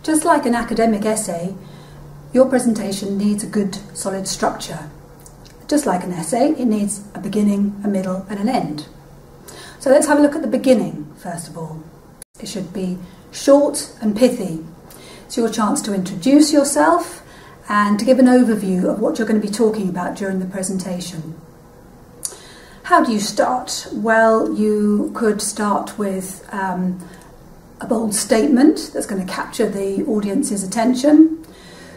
Just like an academic essay, your presentation needs a good, solid structure. Just like an essay, it needs a beginning, a middle, and an end. So let's have a look at the beginning, first of all. It should be short and pithy. It's your chance to introduce yourself and to give an overview of what you're going to be talking about during the presentation. How do you start? Well, you could start with a bold statement that's going to capture the audience's attention.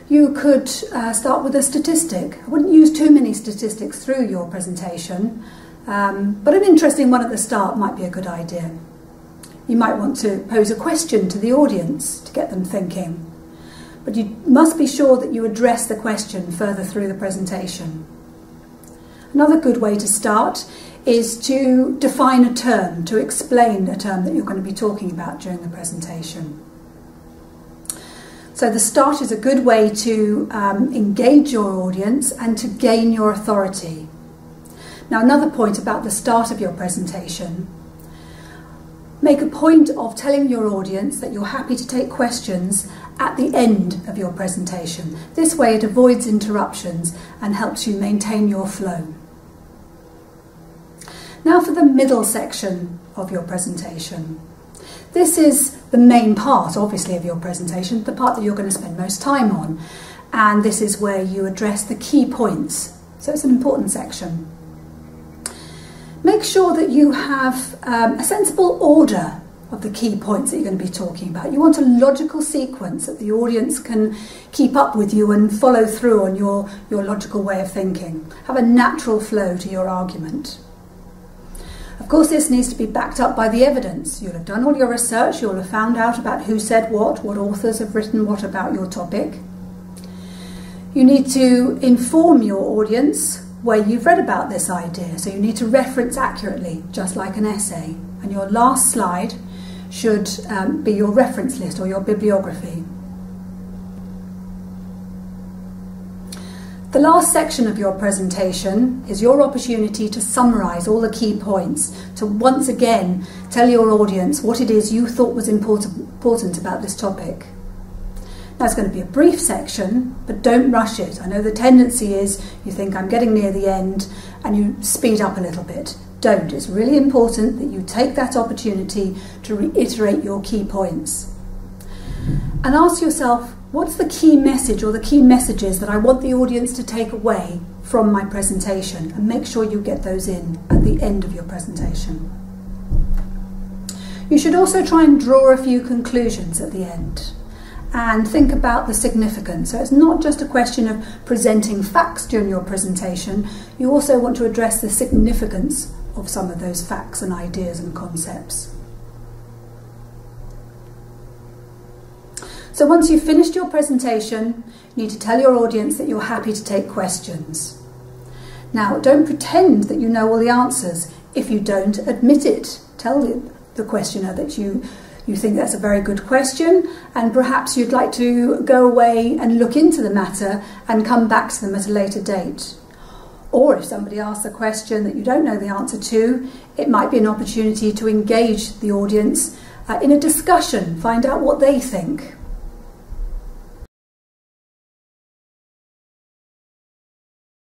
You could start with a statistic. I wouldn't use too many statistics through your presentation, but an interesting one at the start might be a good idea. You might want to pose a question to the audience to get them thinking, but you must be sure that you address the question further through the presentation. Another good way to start is to define a term, to explain a term that you're going to be talking about during the presentation. So the start is a good way to engage your audience and to gain your authority. Now, another point about the start of your presentation: make a point of telling your audience that you're happy to take questions at the end of your presentation. This way it avoids interruptions and helps you maintain your flow. Now for the middle section of your presentation. This is the main part, obviously, of your presentation, the part that you're going to spend most time on. And this is where you address the key points. So it's an important section. Make sure that you have a sensible order of the key points that you're going to be talking about. You want a logical sequence that the audience can keep up with you and follow through on your logical way of thinking. Have a natural flow to your argument. Of course, this needs to be backed up by the evidence. You'll have done all your research, you'll have found out about who said what authors have written what about your topic. You need to inform your audience where you've read about this idea, so you need to reference accurately, just like an essay. And your last slide should be your reference list or your bibliography. The last section of your presentation is your opportunity to summarise all the key points, to once again tell your audience what it is you thought was important about this topic. Now, it's going to be a brief section, but don't rush it. I know the tendency is you think I'm getting near the end and you speed up a little bit. Don't. It's really important that you take that opportunity to reiterate your key points. And ask yourself, what's the key message or the key messages that I want the audience to take away from my presentation? And make sure you get those in at the end of your presentation. You should also try and draw a few conclusions at the end and think about the significance. So it's not just a question of presenting facts during your presentation. You also want to address the significance of some of those facts and ideas and concepts. So once you've finished your presentation, you need to tell your audience that you're happy to take questions. Now, don't pretend that you know all the answers. If you don't, admit it. Tell the questioner that you think that's a very good question, and perhaps you'd like to go away and look into the matter and come back to them at a later date. Or if somebody asks a question that you don't know the answer to, it might be an opportunity to engage the audience in a discussion, find out what they think.